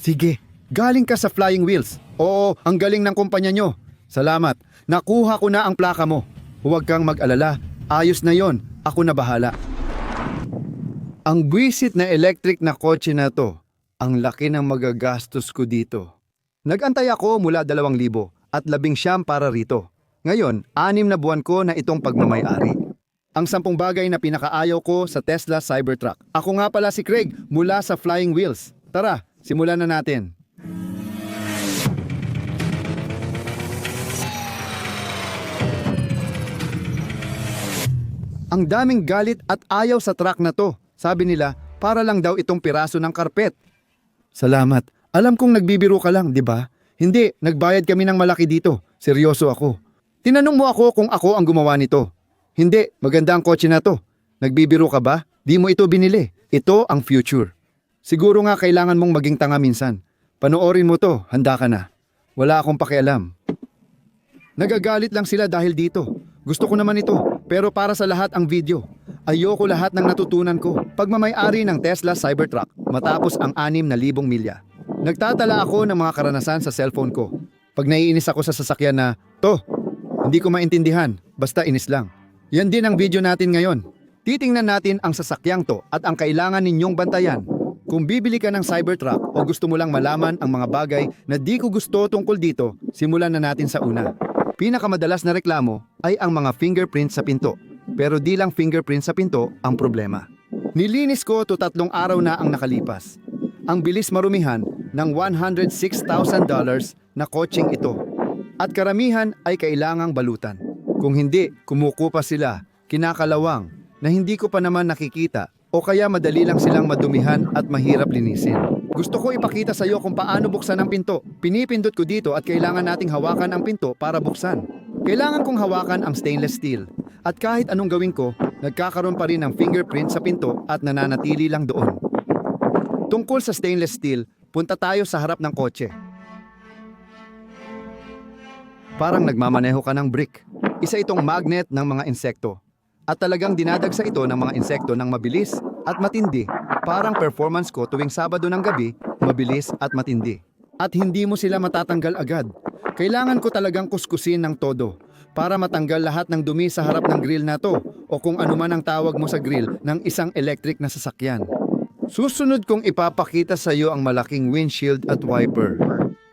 Sige, galing ka sa Flying Wheels. Oo, ang galing ng kumpanya nyo. Salamat, nakuha ko na ang plaka mo. Huwag kang mag-alala, ayos na yon. Ako na bahala. Ang buwisit na electric na kotse na to, ang laki ng magagastos ko dito. Nag-antay ako mula 2,000 at 19 para rito. Ngayon, 6 na buwan ko na itong pagmamayari. Ang 10 bagay na pinakaayaw ko sa Tesla Cybertruck. Ako nga pala si Craig mula sa Flying Wheels. Tara, simulan na natin. Ang daming galit at ayaw sa truck na to. Sabi nila, para lang daw itong piraso ng karpet. Salamat. Alam kong nagbibiro ka lang, di ba? Hindi, nagbayad kami ng malaki dito. Seryoso ako. Tinanong mo ako kung ako ang gumawa nito. Hindi, maganda ang kotse na to. Nagbibiro ka ba? Di mo ito binili. Ito ang future. Siguro nga kailangan mong maging tanga minsan. Panoorin mo to, handa ka na. Wala akong pakialam. Nagagalit lang sila dahil dito. Gusto ko naman ito, pero para sa lahat ang video. Ayoko lahat ng natutunan ko. Pagmamayari ng Tesla Cybertruck matapos ang 6,000 milya. Nagtatala ako ng mga karanasan sa cellphone ko. Pag naiinis ako sa sasakyan na, hindi ko maintindihan, basta inis lang. Yan din ang video natin ngayon. Titingnan natin ang sasakyang to at ang kailangan ninyong bantayan. Kung bibili ka ng Cybertruck o gusto mo lang malaman ang mga bagay na di ko gusto tungkol dito, simulan na natin sa una. Pinakamadalas na reklamo ay ang mga fingerprint sa pinto. Pero di lang fingerprint sa pinto ang problema. Nilinis ko to 3 araw na ang nakalipas. Ang bilis marumihan ng $106,000 na kotseng ito. At karamihan ay kailangang balutan. Kung hindi, kumukupa sila, kinakalawang, na hindi ko pa naman nakikita o kaya madali lang silang madumihan at mahirap linisin. Gusto ko ipakita sa iyo kung paano buksan ang pinto. Pinipindot ko dito at kailangan nating hawakan ang pinto para buksan. Kailangan kong hawakan ang stainless steel. At kahit anong gawin ko, nagkakaroon pa rin ng fingerprint sa pinto at nananatili lang doon. Tungkol sa stainless steel, punta tayo sa harap ng kotse. Parang nagmamaneho ka ng brick. Isa itong magnet ng mga insekto. At talagang dinadagsa ito ng mga insekto ng mabilis at matindi. Parang performance ko tuwing Sabado ng gabi, mabilis at matindi. At hindi mo sila matatanggal agad. Kailangan ko talagang kuskusin ng todo para matanggal lahat ng dumi sa harap ng grill na to o kung ano man ang tawag mo sa grill ng isang electric na sasakyan. Susunod kong ipapakita sa iyo ang malaking windshield at wiper.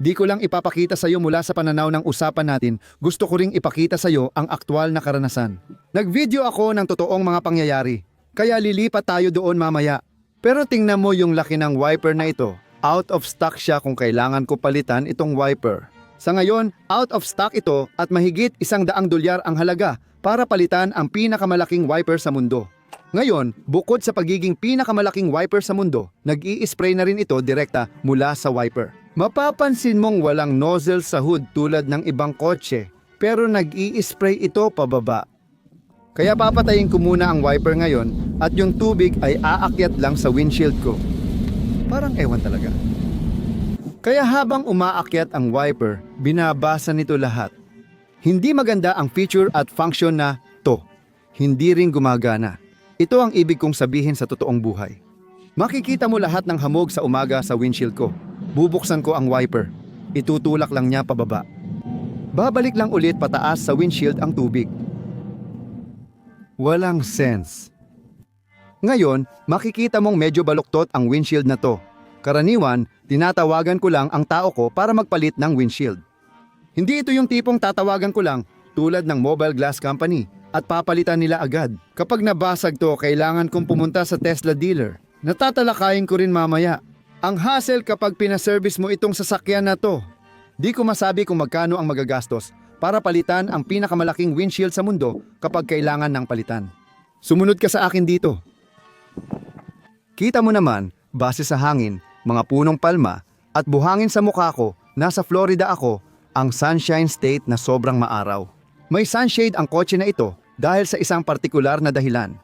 Di ko lang ipapakita sa iyo mula sa pananaw ng usapan natin, gusto ko ring ipakita sa iyo ang aktwal na karanasan. Nag-video ako ng totoong mga pangyayari, kaya lilipat tayo doon mamaya. Pero tingnan mo yung laki ng wiper na ito. Out of stock siya kung kailangan ko palitan itong wiper. Sa ngayon, out of stock ito at mahigit $100 ang halaga para palitan ang pinakamalaking wiper sa mundo. Ngayon, bukod sa pagiging pinakamalaking wiper sa mundo, nag-i-spray na rin ito direkta mula sa wiper. Mapapansin mong walang nozzle sa hood tulad ng ibang kotse, pero nag-i-spray ito pababa. Kaya papatayin ko muna ang wiper ngayon at yung tubig ay aakyat lang sa windshield ko. Parang ewan talaga. Kaya habang umaakyat ang wiper, binabasa nito lahat. Hindi maganda ang feature at function na to. Hindi rin gumagana. Ito ang ibig kong sabihin sa totoong buhay. Makikita mo lahat ng hamog sa umaga sa windshield ko. Bubuksan ko ang wiper. Itutulak lang niya pababa. Babalik lang ulit pataas sa windshield ang tubig. Walang sense. Ngayon, makikita mong medyo baluktot ang windshield na to. Karaniwan, tinatawagan ko lang ang tao ko para magpalit ng windshield. Hindi ito yung tipong tatawagan ko lang tulad ng mobile glass company at papalitan nila agad. Kapag nabasag to, kailangan kong pumunta sa Tesla dealer. Natatalakayin ko rin mamaya. Ang hassle kapag pinaservice mo itong sasakyan na to. Di ko masabi kung magkano ang magagastos para palitan ang pinakamalaking windshield sa mundo kapag kailangan ng palitan. Sumunod ka sa akin dito. Kita mo naman, base sa hangin, mga punong palma, at buhangin sa mukha ko, nasa Florida ako, ang sunshine state na sobrang maaraw. May sunshade ang kotse na ito dahil sa isang partikular na dahilan.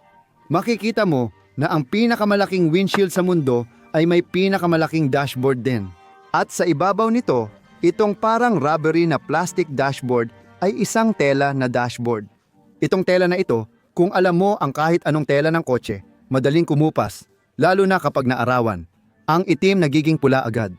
Makikita mo na ang pinakamalaking windshield sa mundo ay may pinakamalaking dashboard din. At sa ibabaw nito, itong parang rubbery na plastic dashboard ay isang tela na dashboard. Itong tela na ito, kung alam mo ang kahit anong tela ng kotse, madaling kumupas, lalo na kapag naarawan. Ang itim nagiging pula agad.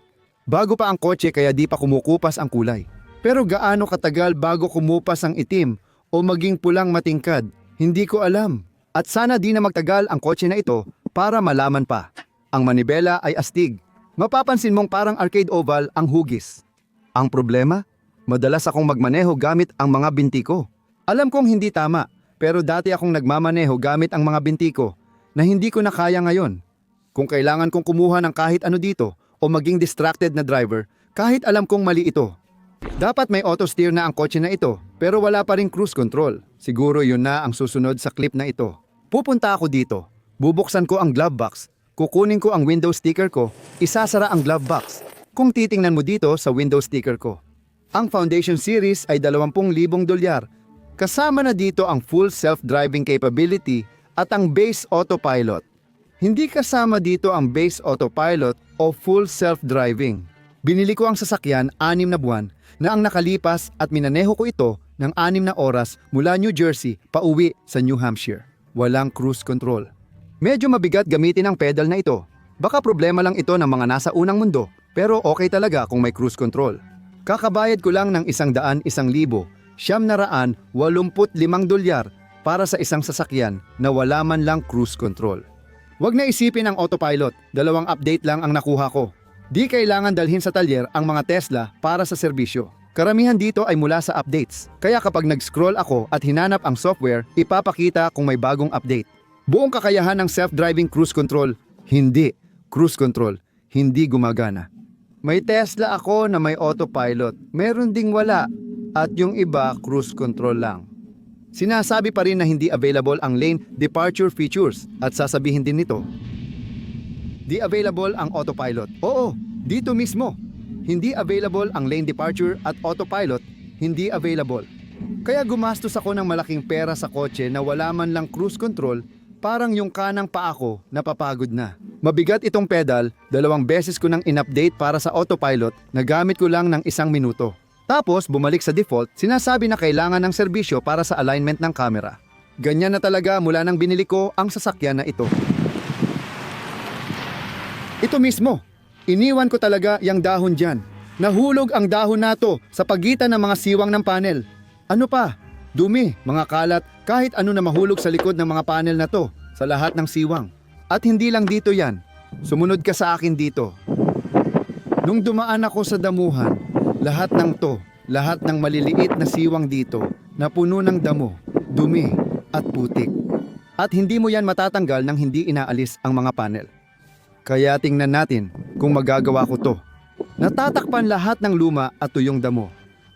Bago pa ang kotse kaya di pa kumukupas ang kulay. Pero gaano katagal bago kumupas ang itim o maging pulang matingkad, hindi ko alam. At sana di na magtagal ang kotse na ito para malaman pa. Ang manibela ay astig. Mapapansin mong parang arcade oval ang hugis. Ang problema? Madalas akong magmaneho gamit ang mga binti ko. Alam kong hindi tama, pero dati akong nagmamaneho gamit ang mga binti ko na hindi ko na kaya ngayon. Kung kailangan kong kumuha ng kahit ano dito o maging distracted na driver, kahit alam kong mali ito. Dapat may auto steer na ang kotse na ito, pero wala pa ring cruise control. Siguro yun na ang susunod sa clip na ito. Pupunta ako dito, bubuksan ko ang glove box, kukunin ko ang window sticker ko, isasara ang glove box. Kung titingnan mo dito sa window sticker ko. Ang Foundation Series ay 20,000 dolyar. Kasama na dito ang full self-driving capability at ang base autopilot. Hindi kasama dito ang base autopilot o full self-driving. Binili ko ang sasakyan 6 na buwan na ang nakalipas at minaneho ko ito ng 6 na oras mula New Jersey pauwi sa New Hampshire. Walang cruise control. Medyo mabigat gamitin ang pedal na ito. Baka problema lang ito ng mga nasa unang mundo, pero okay talaga kung may cruise control. Kakabayad ko lang ng 101,000, 985 dolyar para sa isang sasakyan na wala man lang cruise control. Huwag na isipin ang autopilot, 2 update lang ang nakuha ko. Di kailangan dalhin sa talyer ang mga Tesla para sa serbisyo. Karamihan dito ay mula sa updates, kaya kapag nag-scroll ako at hinanap ang software, ipapakita kung may bagong update. Buong kakayahan ng self-driving cruise control, hindi. Cruise control, hindi gumagana. May Tesla ako na may autopilot, meron ding wala, at yung iba cruise control lang. Sinasabi pa rin na hindi available ang lane departure features at sasabihin din nito, di available ang autopilot. Oo, dito mismo. Hindi available ang lane departure at autopilot, hindi available. Kaya gumastos ako ng malaking pera sa kotse na wala man lang cruise control, parang yung kanang paa ko napapagod na. Mabigat itong pedal, 2 beses ko nang in-update para sa autopilot na gamit ko lang ng 1 minuto. Tapos bumalik sa default, sinasabi na kailangan ng serbisyo para sa alignment ng camera. Ganyan na talaga mula nang binili ko ang sasakyan na ito. Ito mismo, iniwan ko talaga yung dahon dyan. Nahulog ang dahon na to sa pagitan ng mga siwang ng panel. Ano pa? Dumi, mga kalat, kahit ano na mahulog sa likod ng mga panel na to, sa lahat ng siwang. At hindi lang dito yan, sumunod ka sa akin dito. Nung dumaan ako sa damuhan, lahat ng maliliit na siwang dito, na puno ng damo, dumi, at putik. At hindi mo yan matatanggal nang hindi inaalis ang mga panel. Kaya tingnan natin kung magagawa ko to. Natatakpan lahat ng luma at tuyong damo.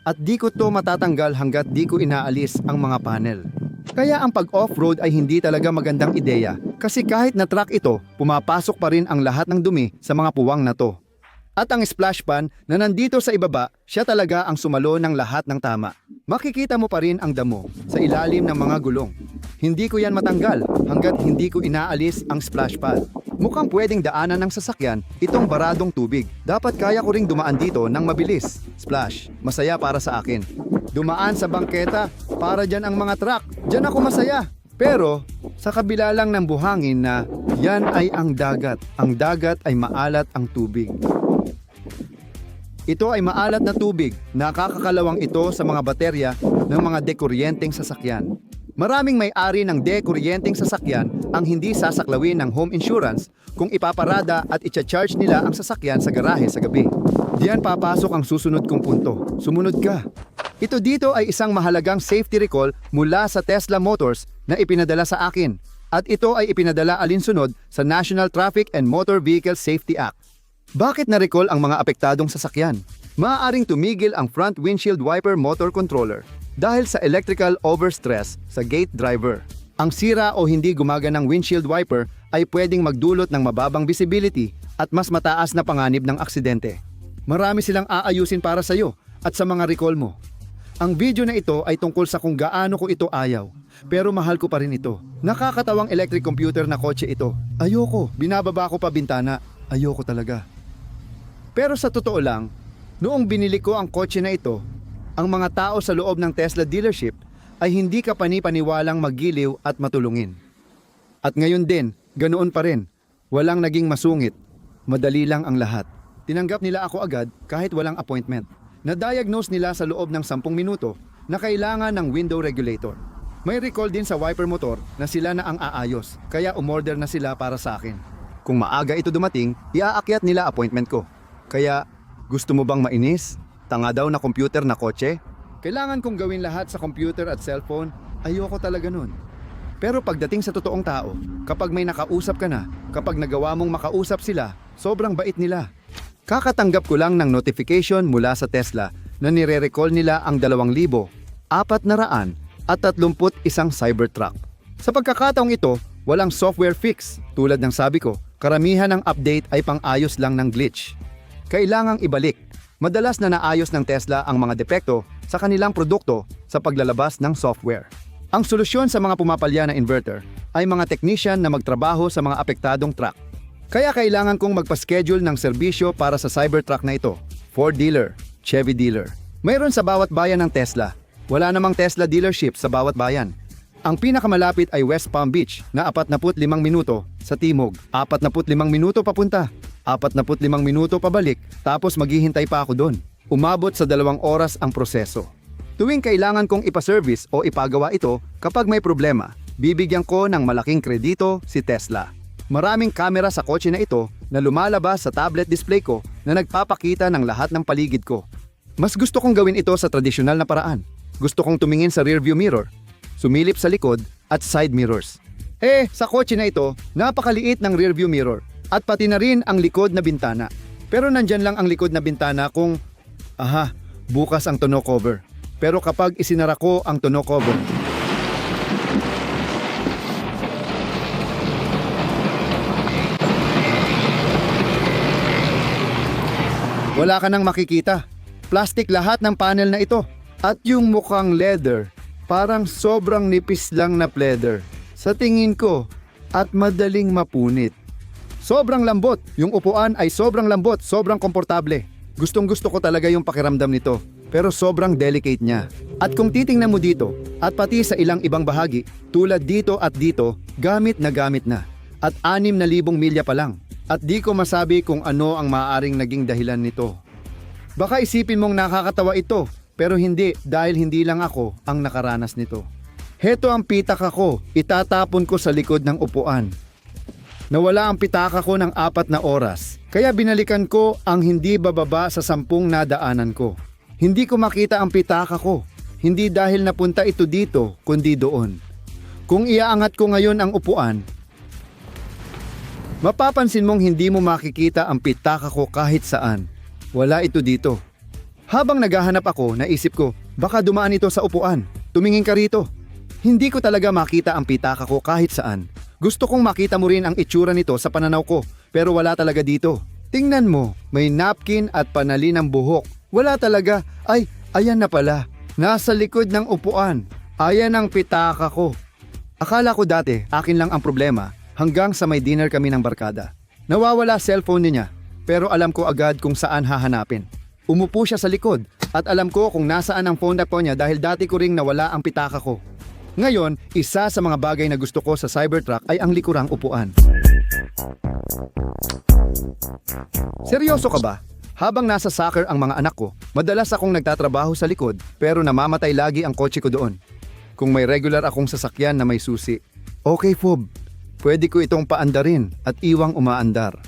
At di ko to matatanggal hanggat di ko inaalis ang mga panel. Kaya ang pag-off-road ay hindi talaga magandang ideya kasi kahit na truck ito, pumapasok pa rin ang lahat ng dumi sa mga puwang na to. At ang splash pan na nandito sa ibaba, siya talaga ang sumalo ng lahat ng tama. Makikita mo pa rin ang damo sa ilalim ng mga gulong. Hindi ko yan matanggal hanggat hindi ko inaalis ang splash pad. Mukhang pwedeng daanan ng sasakyan itong baradong tubig. Dapat kaya ko ring dumaan dito ng mabilis. Splash, masaya para sa akin. Dumaan sa bangketa, para dyan ang mga truck. Dyan ako masaya. Pero sa kabila lang ng buhangin na yan ay ang dagat. Ang dagat ay maalat ang tubig. Ito ay maalat na tubig, nakakakalawang ito sa mga baterya ng mga dekuryenteng sasakyan. Maraming may-ari ng dekuryenteng sasakyan ang hindi sasaklawin ng home insurance kung ipaparada at i-charge nila ang sasakyan sa garahe sa gabi. Diyan papasok ang susunod kong punto. Sumunod ka. Ito dito ay isang mahalagang safety recall mula sa Tesla Motors na ipinadala sa akin. At ito ay ipinadala alinsunod sa National Traffic and Motor Vehicle Safety Act. Bakit na-recall ang mga apektadong sasakyan? Maaaring tumigil ang front windshield wiper motor controller dahil sa electrical overstress sa gate driver. Ang sira o hindi gumaganang windshield wiper ay pwedeng magdulot ng mababang visibility at mas mataas na panganib ng aksidente. Marami silang aayusin para sa iyo at sa mga recall mo. Ang video na ito ay tungkol sa kung gaano ko ito ayaw, pero mahal ko pa rin ito. Nakakatawang electric computer na kotse ito. Ayoko, binababa ko pa bintana. Ayoko talaga. Pero sa totoo lang, noong binili ko ang kotse na ito, ang mga tao sa loob ng Tesla dealership ay hindi ka panipaniwalang maggiliw at matulungin. At ngayon din, ganoon pa rin. Walang naging masungit. Madali lang ang lahat. Tinanggap nila ako agad kahit walang appointment. Na-diagnose nila sa loob ng 10 minuto na kailangan ng window regulator. May recall din sa wiper motor na sila na ang aayos, kaya umorder na sila para sa akin. Kung maaga ito dumating, iaakyat nila appointment ko. Kaya, gusto mo bang mainis? Tanga daw na computer na kotse? Kailangan kong gawin lahat sa computer at cellphone, ayoko talaga nun. Pero pagdating sa totoong tao, kapag may nakausap ka na, kapag nagawa mong makausap sila, sobrang bait nila. Kakatanggap ko lang ng notification mula sa Tesla na nire-recall nila ang 2,431 Cybertruck. Sa pagkakataong ito, walang software fix. Tulad ng sabi ko, karamihan ng update ay pang-ayos lang ng glitch. Kailangang ibalik. Madalas na naayos ng Tesla ang mga depekto sa kanilang produkto sa paglalabas ng software. Ang solusyon sa mga pumapalya na inverter ay mga technician na magtrabaho sa mga apektadong truck. Kaya kailangan kong magpa-schedule ng serbisyo para sa Cybertruck na ito. Ford dealer, Chevy dealer. Mayroon sa bawat bayan ng Tesla. Wala namang Tesla dealership sa bawat bayan. Ang pinakamalapit ay West Palm Beach na 45 minuto sa timog, 45 minuto papunta, 45 minuto pabalik, tapos maghihintay pa ako doon. Umabot sa 2 oras ang proseso. Tuwing kailangan kong ipa-service o ipagawa ito kapag may problema, bibigyan ko ng malaking kredito si Tesla. Maraming kamera sa kotse na ito na lumalabas sa tablet display ko na nagpapakita ng lahat ng paligid ko. Mas gusto kong gawin ito sa tradisyonal na paraan. Gusto kong tumingin sa rearview mirror, sumilip sa likod at side mirrors. Sa kotse na ito, napakaliit ng rearview mirror at pati na rin ang likod na bintana. Pero nandyan lang ang likod na bintana kung, bukas ang tonneau cover. Pero kapag isinara ko ang tonneau cover, wala ka nang makikita. Plastic lahat ng panel na ito. At yung mukhang leather, parang sobrang nipis lang na pleather. Sa tingin ko, at madaling mapunit. Sobrang lambot. Yung upuan ay sobrang lambot, sobrang komportable. Gustong gusto ko talaga yung pakiramdam nito. Pero sobrang delicate niya. At kung titingnan mo dito, at pati sa ilang ibang bahagi, tulad dito at dito, gamit na. At 6,000 milya pa lang. At di ko masabi kung ano ang maaaring naging dahilan nito. Baka isipin mong nakakatawa ito, pero hindi dahil hindi lang ako ang nakaranas nito. Heto ang pitaka ko, itatapon ko sa likod ng upuan. Nawala ang pitaka ko ng 4 na oras, kaya binalikan ko ang hindi bababa sa 10 nadaanan ko. Hindi ko makita ang pitaka ko, hindi dahil napunta ito dito, kundi doon. Kung iaangat ko ngayon ang upuan, mapapansin mong hindi mo makikita ang pitaka ko kahit saan. Wala ito dito. Habang naghahanap ako, naisip ko, baka dumaan ito sa upuan. Tumingin ka rito. Hindi ko talaga makita ang pitaka ko kahit saan. Gusto kong makita mo rin ang itsura nito sa pananaw ko, pero wala talaga dito. Tingnan mo, may napkin at panali ng buhok. Wala talaga. Ay, ayan na pala. Nasa likod ng upuan. Ayan ang pitaka ko. Akala ko dati, akin lang ang problema, hanggang sa may dinner kami ng barkada. Nawawala cellphone niya, pero alam ko agad kung saan hahanapin. Umupo siya sa likod at alam ko kung nasaan ang phone po niya dahil dati ko ring nawala ang pitaka ko. Ngayon, isa sa mga bagay na gusto ko sa Cybertruck ay ang likurang upuan. Seryoso ka ba? Habang nasa soccer ang mga anak ko, madalas akong nagtatrabaho sa likod pero namamatay lagi ang kotse ko doon. Kung may regular akong sasakyan na may susi, okay Fob, pwede ko itong paandarin at iwang umaandar.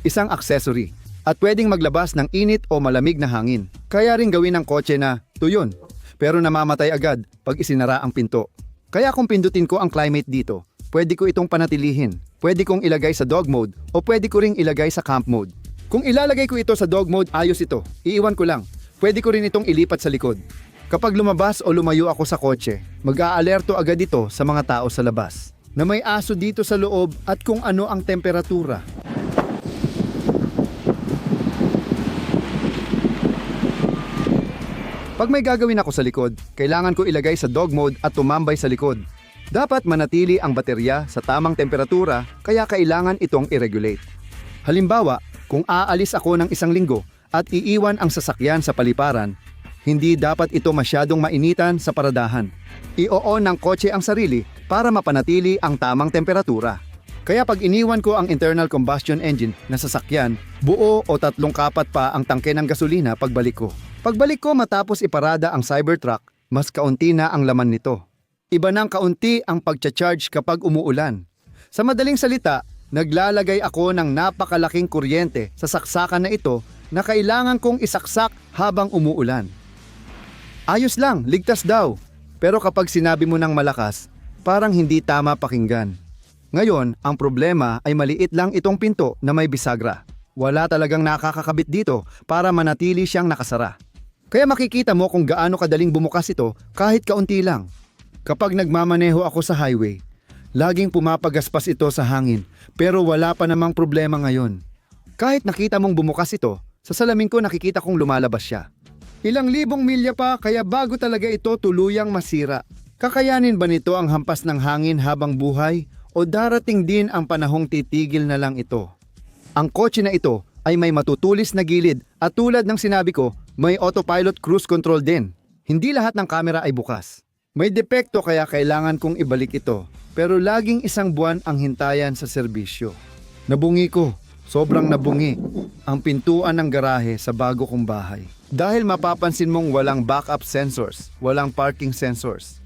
Isang accessory. At pwedeng maglabas ng init o malamig na hangin. Kaya rin gawin ng kotse na tuyon. Pero namamatay agad pag isinara ang pinto. Kaya kung pindutin ko ang climate dito, pwede ko itong panatilihin. Pwede kong ilagay sa dog mode o pwede ko ring ilagay sa camp mode. Kung ilalagay ko ito sa dog mode, ayos ito. Iiwan ko lang. Pwede ko rin itong ilipat sa likod. Kapag lumabas o lumayo ako sa kotse, mag-aalerto agad ito sa mga tao sa labas. Na may aso dito sa loob at kung ano ang temperatura. Pag may gagawin ako sa likod, kailangan ko ilagay sa dog mode at tumambay sa likod. Dapat manatili ang baterya sa tamang temperatura kaya kailangan itong i-regulate. Halimbawa, kung aalis ako ng 1 linggo at iiwan ang sasakyan sa paliparan, hindi dapat ito masyadong mainitan sa paradahan. I-on ng kotse ang sarili para mapanatili ang tamang temperatura. Kaya pag iniwan ko ang internal combustion engine na sasakyan, buo o 3 kapat pa ang tangke ng gasolina pagbalik ko. Pagbalik ko matapos iparada ang Cybertruck, mas kaunti na ang laman nito. Iba ng kaunti ang pagcha-charge kapag umuulan. Sa madaling salita, naglalagay ako ng napakalaking kuryente sa saksakan na ito na kailangan kong isaksak habang umuulan. Ayos lang, ligtas daw. Pero kapag sinabi mo ng malakas, parang hindi tama pakinggan. Ngayon, ang problema ay maliit lang itong pinto na may bisagra. Wala talagang nakakakabit dito para manatili siyang nakasara. Kaya makikita mo kung gaano kadaling bumukas ito kahit kaunti lang. Kapag nagmamaneho ako sa highway, laging pumapagaspas ito sa hangin pero wala pa namang problema ngayon. Kahit nakita mong bumukas ito, sa salamin ko nakikita kong lumalabas siya. Ilang libong milya pa kaya bago talaga ito tuluyang masira. Kakayanin ba nito ang hampas ng hangin habang buhay o darating din ang panahong titigil na lang ito? Ang kotse na ito ay may matutulis na gilid at tulad ng sinabi ko, may autopilot cruise control din. Hindi lahat ng kamera ay bukas. May depekto kaya kailangan kong ibalik ito pero laging 1 buwan ang hintayan sa serbisyo. Nabungi ko, sobrang nabungi ang pintuan ng garahe sa bago kong bahay. Dahil mapapansin mong walang backup sensors, walang parking sensors.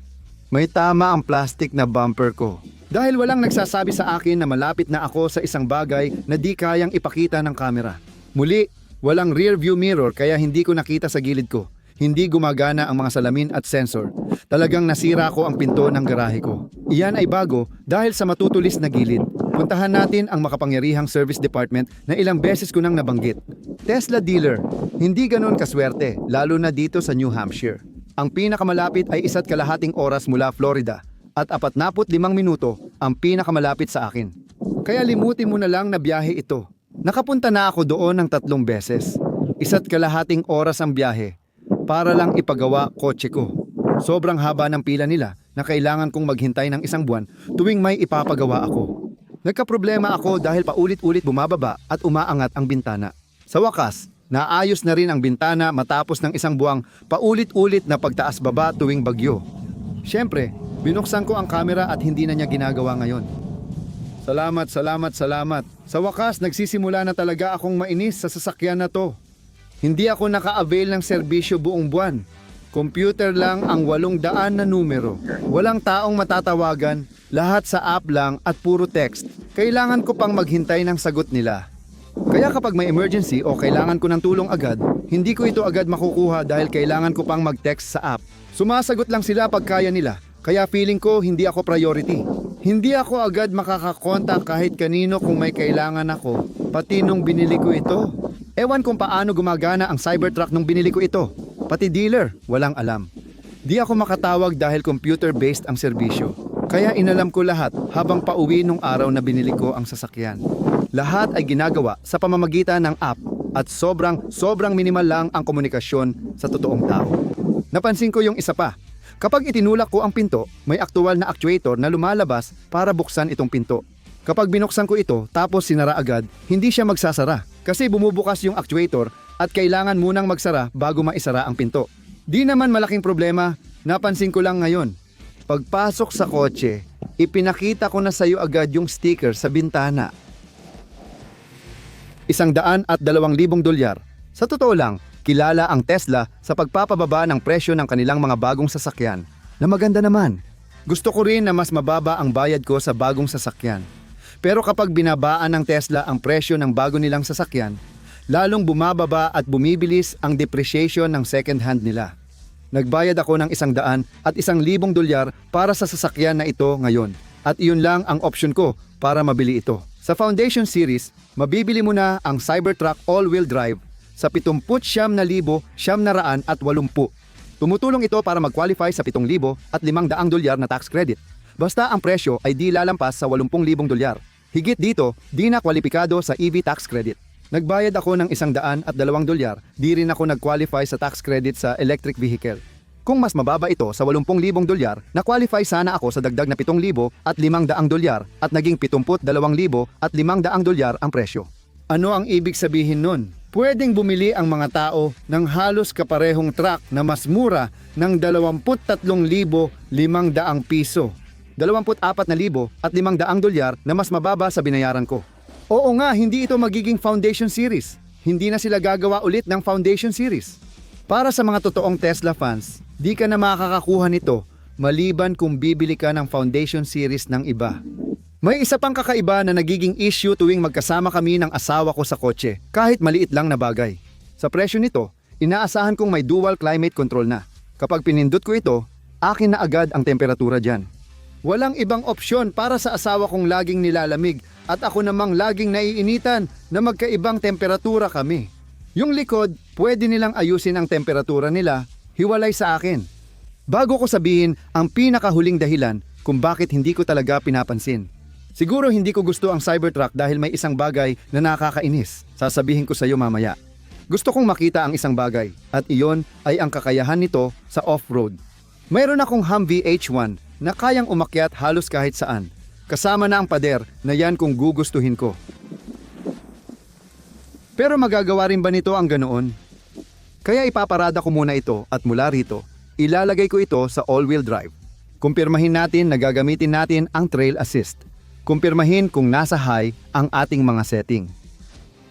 May tama ang plastic na bumper ko. Dahil walang nagsasabi sa akin na malapit na ako sa isang bagay na di kayang ipakita ng kamera. Muli, walang rear view mirror kaya hindi ko nakita sa gilid ko. Hindi gumagana ang mga salamin at sensor. Talagang nasira ko ang pinto ng garahe ko. Iyan ay bago dahil sa matutulis na gilid. Puntahan natin ang makapangyarihang service department na ilang beses ko nang nabanggit. Tesla dealer, hindi ganon kaswerte, lalo na dito sa New Hampshire. Ang pinakamalapit ay 1.5 oras mula Florida at 45 minuto ang pinakamalapit sa akin. Kaya limutin mo na lang na biyahe ito. Nakapunta na ako doon ng 3 beses. 1.5 oras ang biyahe para lang ipagawa kotse ko. Sobrang haba ng pila nila na kailangan kong maghintay ng 1 buwan tuwing may ipapagawa ako. Nagkaproblema ako dahil paulit-ulit bumababa at umaangat ang bintana. Sa wakas, naayos na rin ang bintana matapos ng 1 buwang paulit-ulit na pagtaas-baba tuwing bagyo. Siyempre, binuksan ko ang kamera at hindi na niya ginagawa ngayon. Salamat. Sa wakas, nagsisimula na talaga akong mainis sa sasakyan na to. Hindi ako naka-avail ng serbisyo buong buwan. Computer lang ang 800 na numero. Walang taong matatawagan, lahat sa app lang at puro text. Kailangan ko pang maghintay ng sagot nila. Kaya kapag may emergency o kailangan ko ng tulong agad, hindi ko ito agad makukuha dahil kailangan ko pang mag-text sa app. Sumasagot lang sila pag kaya nila, kaya feeling ko hindi ako priority. Hindi ako agad makakakontak kahit kanino kung may kailangan ako, pati nung binili ko ito. Ewan kung paano gumagana ang Cybertruck nung binili ko ito. Pati dealer, walang alam. Di ako makatawag dahil computer-based ang serbisyo. Kaya inalam ko lahat habang pauwi nung araw na binili ko ang sasakyan. Lahat ay ginagawa sa pamamagitan ng app at sobrang minimal lang ang komunikasyon sa totoong tao. Napansin ko yung isa pa. Kapag itinulak ko ang pinto, may aktual na actuator na lumalabas para buksan itong pinto. Kapag binuksan ko ito tapos sinara agad, hindi siya magsasara kasi bumubukas yung actuator at kailangan munang magsara bago maisara ang pinto. Di naman malaking problema, napansin ko lang ngayon. Pagpasok sa kotse, ipinakita ko na sa iyo agad yung sticker sa bintana. $100,000 Sa totoo lang, kilala ang Tesla sa pagpapababa ng presyo ng kanilang mga bagong sasakyan na maganda naman. Gusto ko rin na mas mababa ang bayad ko sa bagong sasakyan. Pero kapag binabaan ng Tesla ang presyo ng bago nilang sasakyan, lalong bumababa at bumibilis ang depreciation ng second hand nila. Nagbayad ako ng $100 at $1,000 para sa sasakyan na ito ngayon. At iyon lang ang option ko para mabili ito. Sa Foundation Series, mabibili mo na ang Cybertruck all-wheel drive sa $79,980. Tumutulong ito para mag-qualify sa $7,500 na tax credit. Basta ang presyo ay di lalampas sa $80,000. Higit dito, di na kwalipikado sa EV tax credit. Nagbayad ako ng $102, di rin ako nag-qualify sa tax credit sa electric vehicle. Kung mas mababa ito sa $80,000, na-qualify sana ako sa dagdag na $7,500 at naging $72,500 ang presyo. Ano ang ibig sabihin nun? Pwedeng bumili ang mga tao ng halos kaparehong truck na mas mura ng $23,500. $24,500 na mas mababa sa binayaran ko. Oo nga, hindi ito magiging foundation series. Hindi na sila gagawa ulit ng foundation series. Para sa mga totoong Tesla fans, di ka na makakakuha nito maliban kung bibili ka ng foundation series ng iba. May isa pang kakaiba na nagiging issue tuwing magkasama kami ng asawa ko sa kotse, kahit maliit lang na bagay. Sa presyo nito, inaasahan kong may dual climate control na. Kapag pinindot ko ito, akin na agad ang temperatura dyan. Walang ibang opsyon para sa asawa kong laging nilalamig at ako namang laging naiinitan na magkaibang temperatura kami. Yung likod, pwede nilang ayusin ang temperatura nila, hiwalay sa akin. Bago ko sabihin ang pinakahuling dahilan kung bakit hindi ko talaga pinapansin. Siguro hindi ko gusto ang Cybertruck dahil may isang bagay na nakakainis. Sasabihin ko sa iyo mamaya. Gusto kong makita ang isang bagay at iyon ay ang kakayahan nito sa off-road. Mayroon akong Humvee H1 na kayang umakyat halos kahit saan. Kasama na ang pader na yan kung gugustuhin ko. Pero magagawa rin ba nito ang ganoon? Kaya ipaparada ko muna ito at mula rito, ilalagay ko ito sa all-wheel drive. Kumpirmahin natin na gagamitin natin ang trail assist. Kumpirmahin kung nasa high ang ating mga setting.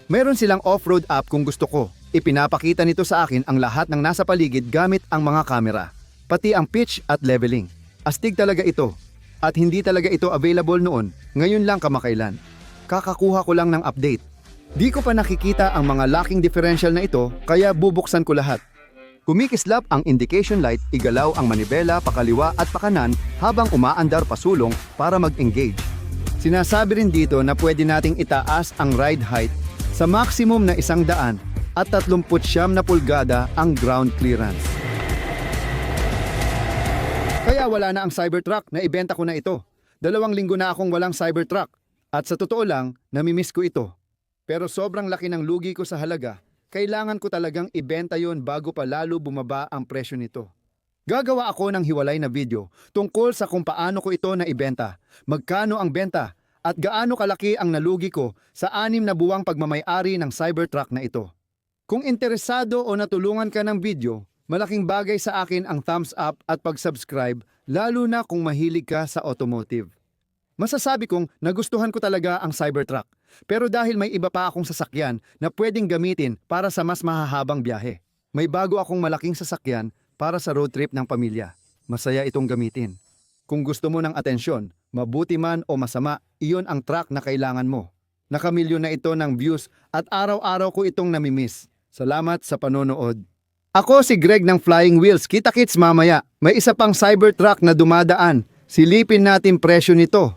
Meron silang off-road app kung gusto ko. Ipinapakita nito sa akin ang lahat ng nasa paligid gamit ang mga kamera. Pati ang pitch at leveling. Astig talaga ito. At hindi talaga ito available noon, ngayon lang kamakailan. Kakakuha ko lang ng update. Di ko pa nakikita ang mga locking differential na ito, kaya bubuksan ko lahat. Kumikislap ang indication light, igalaw ang manibela pakaliwa at pakanan habang umaandar pasulong para mag-engage. Sinasabi rin dito na pwede nating itaas ang ride height sa maximum na 100 at 39 na pulgada ang ground clearance. Kaya wala na ang Cybertruck, na ibenta ko na ito. 2 linggo na akong walang Cybertruck. At sa totoo lang, namimiss ko ito. Pero sobrang laki ng lugi ko sa halaga, kailangan ko talagang ibenta yon bago pa lalo bumaba ang presyo nito. Gagawa ako ng hiwalay na video tungkol sa kung paano ko ito naibenta, magkano ang benta, at gaano kalaki ang nalugi ko sa 6 na buwang pagmamay-ari ng Cybertruck na ito. Kung interesado o natulungan ka ng video, malaking bagay sa akin ang thumbs up at pag-subscribe, lalo na kung mahilig ka sa automotive. Masasabi kong nagustuhan ko talaga ang Cybertruck, pero dahil may iba pa akong sasakyan na pwedeng gamitin para sa mas mahahabang biyahe. May bago akong malaking sasakyan para sa road trip ng pamilya. Masaya itong gamitin. Kung gusto mo ng atensyon, mabuti man o masama, iyon ang truck na kailangan mo. Nakamilyon na ito ng views at araw-araw ko itong namimiss. Salamat sa panonood. Ako si Greg ng Flying Wheels. Kita-kits mamaya. May isa pang Cybertruck na dumadaan. Silipin natin presyo nito.